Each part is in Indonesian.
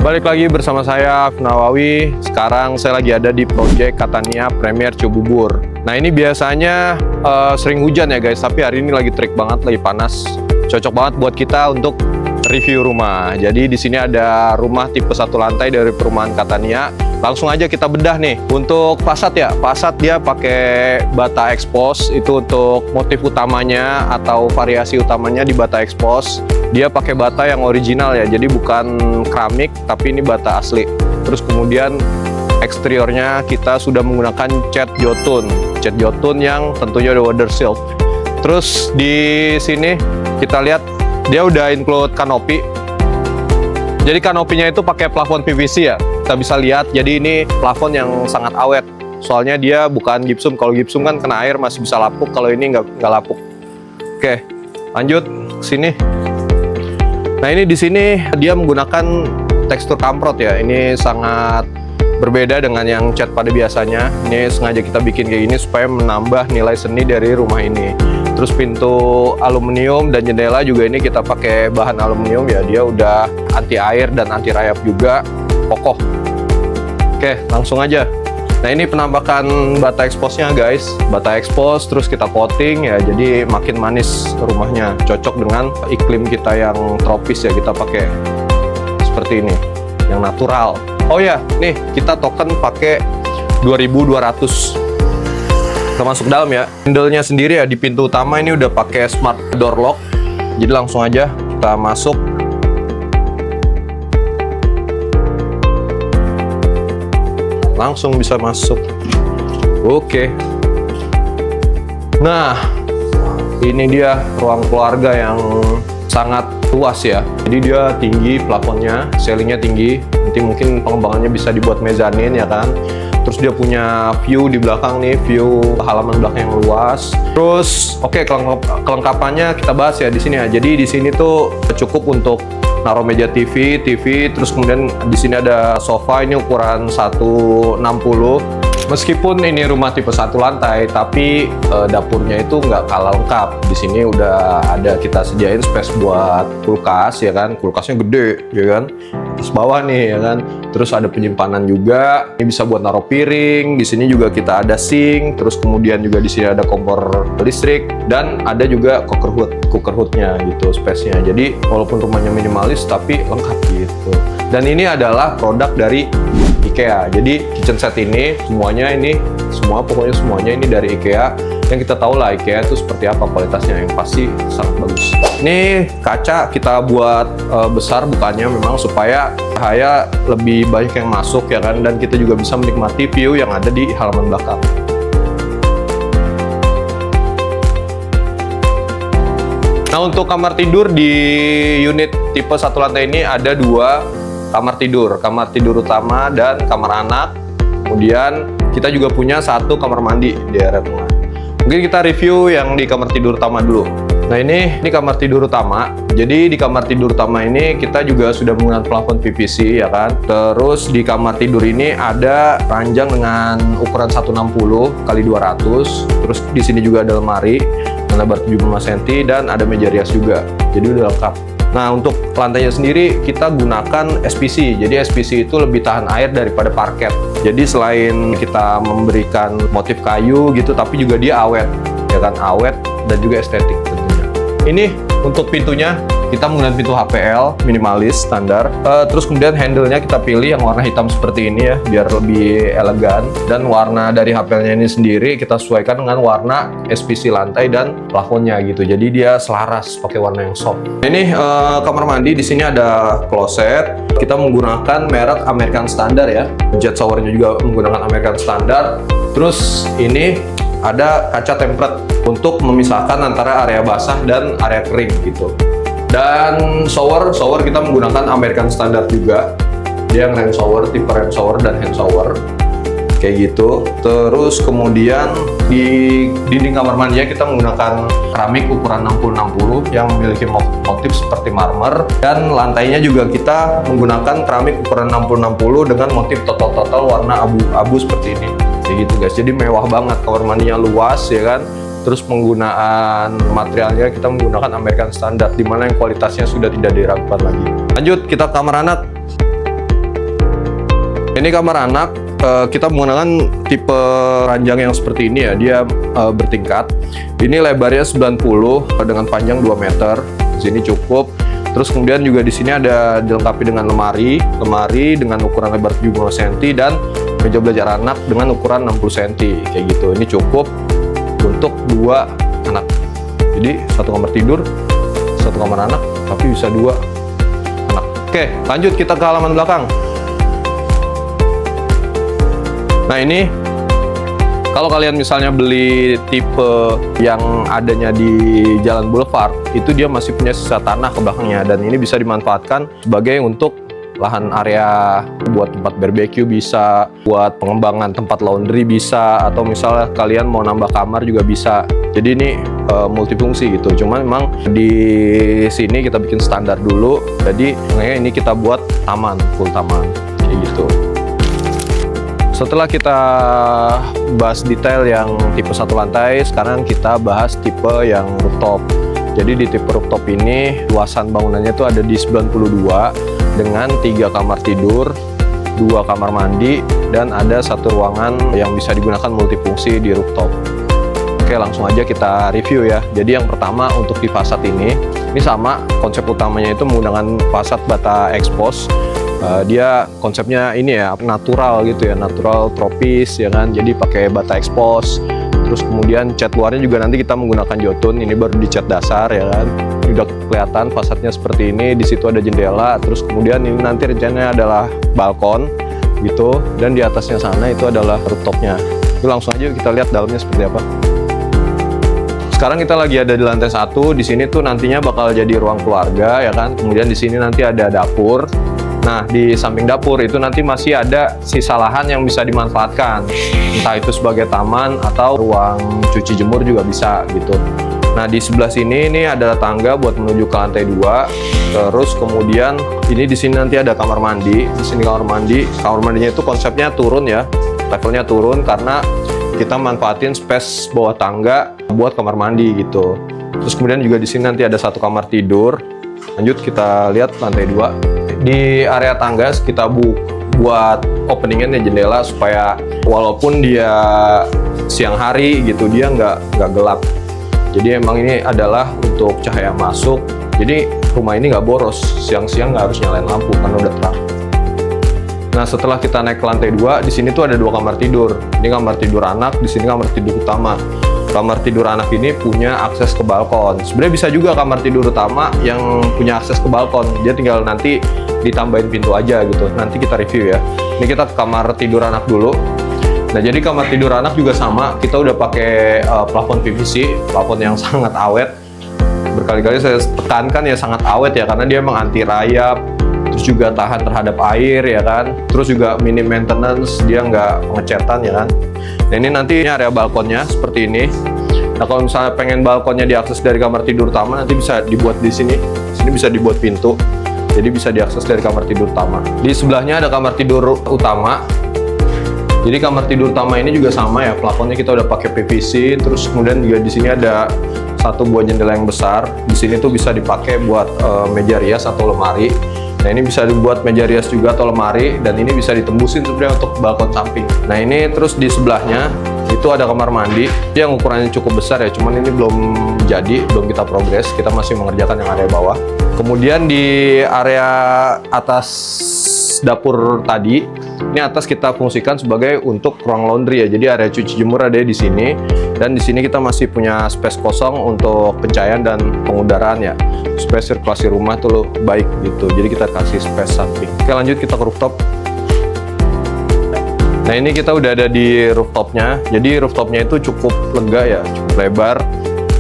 Balik lagi bersama saya Nawawi. Sekarang saya lagi ada di Project Catania Premier Cibubur. Nah ini biasanya sering hujan ya guys, tapi hari ini lagi terik banget, lagi panas. Cocok banget buat kita untuk review rumah. Jadi di sini ada rumah tipe 1 lantai dari perumahan Catania. Langsung aja kita bedah nih. Untuk fasad ya, fasad dia pakai bata expose. Itu untuk motif utamanya atau variasi utamanya di bata expose. Dia pakai bata yang original ya, jadi bukan keramik, tapi ini bata asli. Terus kemudian eksteriornya kita sudah menggunakan cat jotun yang tentunya ada water seal. Terus di sini kita lihat dia udah include kanopi. Jadi kanopinya itu pakai plafon PVC ya. Kita bisa lihat, jadi ini plafon yang sangat awet. Soalnya dia bukan gipsum. Kalau gipsum kan kena air masih bisa lapuk. Kalau ini nggak lapuk. Oke, lanjut ke sini. Nah ini di sini dia menggunakan tekstur kamprot ya. Ini sangat berbeda dengan yang cat pada biasanya. Ini sengaja kita bikin kayak gini supaya menambah nilai seni dari rumah ini. Terus pintu aluminium dan jendela juga ini kita pakai bahan aluminium ya. Dia udah anti air dan anti rayap juga, kokoh. Oke, langsung aja. Nah ini penampakan bata expose-nya guys. Bata expose terus kita coating ya, jadi makin manis rumahnya. Cocok dengan iklim kita yang tropis ya, kita pakai seperti ini, yang natural. Oh ya, nih kita token pakai 2200. Kita masuk dalam ya. Handle-nya sendiri ya di pintu utama ini udah pakai smart door lock. Jadi langsung aja kita masuk. Langsung bisa masuk. Oke. Nah, ini dia ruang keluarga yang sangat luas ya. Jadi dia tinggi plafonnya, ceilingnya tinggi. Nanti mungkin pengembangannya bisa dibuat mezanin ya kan. Terus dia punya view di belakang nih, view halaman belakang yang luas. Terus oke, kelengkapannya kita bahas ya di sini ya. Jadi di sini tuh cukup untuk naruh meja TV, terus kemudian di sini ada sofa, ini ukuran 160. Meskipun ini rumah tipe 1 lantai, tapi dapurnya itu nggak kalah lengkap. Di sini udah ada kita sediain space buat kulkas ya kan, kulkasnya gede ya kan. Terus bawah nih ya kan, terus ada penyimpanan juga. Ini bisa buat naruh piring. Di sini juga kita ada sink, terus kemudian juga di sini ada kompor listrik dan ada juga cooker hoodnya gitu space-nya. Jadi walaupun rumahnya minimalis tapi lengkap gitu. Dan ini adalah produk dari IKEA. Jadi kitchen set ini semuanya pokoknya semuanya ini dari IKEA. Yang kita tahu lah IKEA itu seperti apa kualitasnya, yang pasti sangat bagus. Ini kaca kita buat besar bukannya memang supaya cahaya lebih banyak yang masuk ya kan, dan kita juga bisa menikmati view yang ada di halaman belakang. Nah untuk kamar tidur di unit tipe 1 lantai ini ada 2 kamar tidur utama dan kamar anak. Kemudian kita juga punya 1 kamar mandi di area tengah. Mungkin kita review yang di kamar tidur utama dulu. Nah ini kamar tidur utama. Jadi di kamar tidur utama ini kita juga sudah menggunakan plafon PVC ya kan. Terus di kamar tidur ini ada ranjang dengan ukuran 160 x 200. Terus di sini juga ada lemari lebar 75 cm dan ada meja rias juga. Jadi udah lengkap. Nah untuk lantainya sendiri kita gunakan SPC. Jadi SPC itu lebih tahan air daripada parket. Jadi selain kita memberikan motif kayu gitu, tapi juga dia awet, ya kan, awet dan juga estetik tentunya. Ini untuk pintunya kita menggunakan pintu HPL minimalis standar. Terus kemudian handle-nya kita pilih yang warna hitam seperti ini ya, biar lebih elegan. Dan warna dari HPL-nya ini sendiri kita sesuaikan dengan warna SPC lantai dan plafonnya gitu. Jadi dia selaras pakai warna yang soft. Ini kamar mandi, di sini ada kloset. Kita menggunakan merek American Standard ya. Jet showernya juga menggunakan American Standard. Terus ini ada kaca tempered untuk memisahkan antara area basah dan area kering gitu. Dan shower kita menggunakan American Standard juga. Dia yang hand shower, tipe hand shower dan hand shower kayak gitu. Terus kemudian di dinding kamar mandinya kita menggunakan keramik ukuran 60-60 yang memiliki motif seperti marmer, dan lantainya juga kita menggunakan keramik ukuran 60-60 dengan motif total warna abu-abu seperti ini. Kayak gitu guys. Jadi mewah banget, kamar mandinya luas ya kan. Terus penggunaan materialnya kita menggunakan American Standard, dimana yang kualitasnya sudah tidak diragukan lagi. Lanjut kita kamar anak. Ini kamar anak, kita menggunakan tipe ranjang yang seperti ini ya, dia bertingkat. Ini lebarnya 90 dengan panjang 2 meter. Di sini cukup. Terus kemudian juga di sini ada dilengkapi dengan lemari dengan ukuran lebar 70 cm dan meja belajar anak dengan ukuran 60 cm kayak gitu. Ini cukup untuk 2 anak. Jadi satu kamar tidur, satu kamar anak, tapi bisa 2 anak. Oke, lanjut kita ke halaman belakang. Nah ini, kalau kalian misalnya beli tipe yang adanya di Jalan Boulevard, itu dia masih punya sisa tanah ke belakangnya, dan ini bisa dimanfaatkan sebagai untuk lahan area buat tempat barbeque bisa, buat pengembangan tempat laundry bisa, atau misalnya kalian mau nambah kamar juga bisa. Jadi ini multifungsi gitu. Cuma memang di sini kita bikin standar dulu, jadi makanya ini kita buat taman, full taman kayak gitu. Setelah kita bahas detail yang tipe 1 lantai, sekarang kita bahas tipe yang rooftop. Jadi di tipe rooftop ini luasan bangunannya itu ada di 92 dengan 3 kamar tidur, 2 kamar mandi, dan ada 1 ruangan yang bisa digunakan multifungsi di rooftop. Oke, langsung aja kita review ya. Jadi yang pertama untuk di fasad ini sama konsep utamanya itu menggunakan fasad bata expose. Dia konsepnya ini ya, natural gitu ya, natural tropis ya kan, jadi pakai bata expose. Terus kemudian cat luarnya juga nanti kita menggunakan jotun, ini baru dicat dasar ya kan. Ini udah kelihatan fasadnya seperti ini, di situ ada jendela, terus kemudian ini nanti rencananya adalah balkon gitu, dan di atasnya sana itu adalah rooftopnya. Itu langsung aja kita lihat dalamnya seperti apa. Sekarang kita lagi ada di lantai 1, di sini tuh nantinya bakal jadi ruang keluarga ya kan. Kemudian di sini nanti ada dapur. Nah, di samping dapur itu nanti masih ada sisa lahan yang bisa dimanfaatkan. Entah itu sebagai taman atau ruang cuci jemur juga bisa gitu. Nah, di sebelah sini ini adalah tangga buat menuju ke lantai 2. Terus kemudian ini di sini nanti ada kamar mandi. Di sini kamar mandi. Kamar mandinya itu konsepnya turun ya. Levelnya turun karena kita manfaatin space bawah tangga buat kamar mandi gitu. Terus kemudian juga di sini nanti ada 1 kamar tidur. Lanjut kita lihat lantai 2. Di area tangga kita buat openingnya jendela supaya walaupun dia siang hari gitu dia nggak gelap. Jadi emang ini adalah untuk cahaya masuk. Jadi rumah ini nggak boros. Siang-siang nggak harus nyalain lampu karena udah terang. Nah, setelah kita naik ke lantai 2, di sini tuh ada 2 kamar tidur. Ini kamar tidur anak, di sini kamar tidur utama. Kamar tidur anak ini punya akses ke balkon. Sebenarnya bisa juga kamar tidur utama yang punya akses ke balkon. Dia tinggal nanti ditambahin pintu aja gitu. Nanti kita review ya. Ini kita ke kamar tidur anak dulu. Nah, jadi kamar tidur anak juga sama. Kita udah pakai plafon PVC, plafon yang sangat awet. Berkali-kali saya tekankan ya sangat awet ya, karena dia emang anti rayap. Terus juga tahan terhadap air ya kan. Terus juga minim maintenance, dia nggak pengecetan ya kan. Nah, ini nanti area balkonnya seperti ini. Nah, kalau misalnya pengen balkonnya diakses dari kamar tidur utama, nanti bisa dibuat di sini. Sini bisa dibuat pintu, jadi bisa diakses dari kamar tidur utama. Di sebelahnya ada kamar tidur utama. Jadi kamar tidur utama ini juga sama ya, plafonnya kita udah pakai PVC. Terus kemudian juga di sini ada 1 buah jendela yang besar. Di sini tuh bisa dipakai buat meja rias atau lemari. Nah, ini bisa dibuat meja rias juga atau lemari, dan ini bisa ditembusin sebenarnya untuk balkon samping. Nah, ini terus di sebelahnya itu ada kamar mandi yang ukurannya cukup besar ya, cuman ini belum jadi, belum kita progres, kita masih mengerjakan yang area bawah. Kemudian di area atas dapur tadi, ini atas kita fungsikan sebagai untuk ruang laundry ya, jadi area cuci jemur ada di sini, dan di sini kita masih punya space kosong untuk pencahayaan dan pengudaraan ya. Space sirkulasi rumah tuh baik gitu, jadi kita kasih space samping. Oke, lanjut kita ke rooftop. Nah, ini kita udah ada di rooftopnya. Jadi rooftopnya itu cukup lega ya, cukup lebar.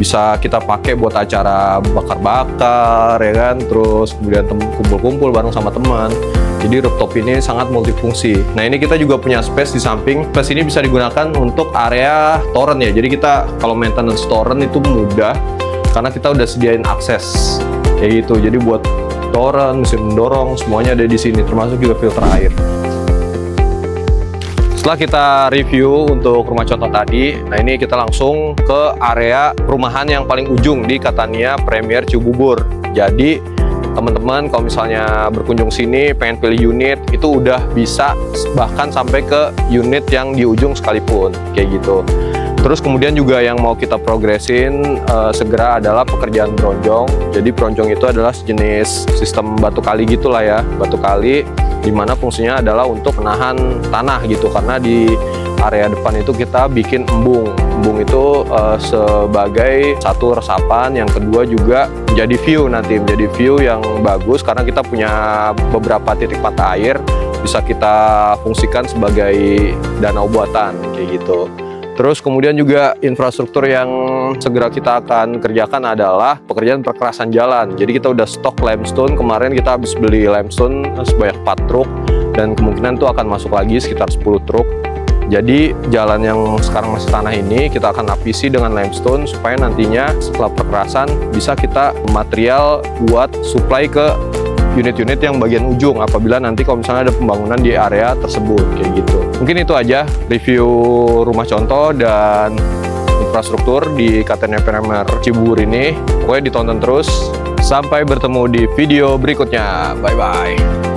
Bisa kita pakai buat acara bakar-bakar ya kan, terus kemudian kumpul-kumpul bareng sama teman. Jadi rooftop ini sangat multifungsi. Nah, ini kita juga punya space di samping. Space ini bisa digunakan untuk area toren ya. Jadi kita kalau maintenance toren itu mudah karena kita udah sediain akses kayak gitu. Jadi buat toren, mesin mendorong, semuanya ada di sini, termasuk juga filter air. Setelah kita review untuk rumah contoh tadi, nah ini kita langsung ke area perumahan yang paling ujung di Catania Premier Cibubur. Jadi teman-teman kalau misalnya berkunjung sini pengen pilih unit, itu udah bisa bahkan sampai ke unit yang di ujung sekalipun kayak gitu. Terus kemudian juga yang mau kita progresin segera adalah pekerjaan bronjong. Jadi bronjong itu adalah sejenis sistem batu kali gitulah ya, batu kali dimana fungsinya adalah untuk menahan tanah gitu, karena di area depan itu kita bikin embung. Embung itu sebagai satu resapan, yang kedua juga menjadi view, nanti menjadi view yang bagus karena kita punya beberapa titik mata air, bisa kita fungsikan sebagai danau buatan kayak gitu. Terus kemudian juga infrastruktur yang segera kita akan kerjakan adalah pekerjaan perkerasan jalan. Jadi kita udah stok limestone, kemarin kita habis beli limestone sebanyak 4 truk, dan kemungkinan itu akan masuk lagi sekitar 10 truk. Jadi jalan yang sekarang masih tanah ini kita akan lapisi dengan limestone supaya nantinya setelah perkerasan bisa kita material buat supply ke unit-unit yang bagian ujung apabila nanti kalau misalnya ada pembangunan di area tersebut kayak gitu. Mungkin itu aja review rumah contoh dan infrastruktur di KTN Primer Cibubur ini. Pokoknya ditonton terus. Sampai bertemu di video berikutnya. Bye-bye.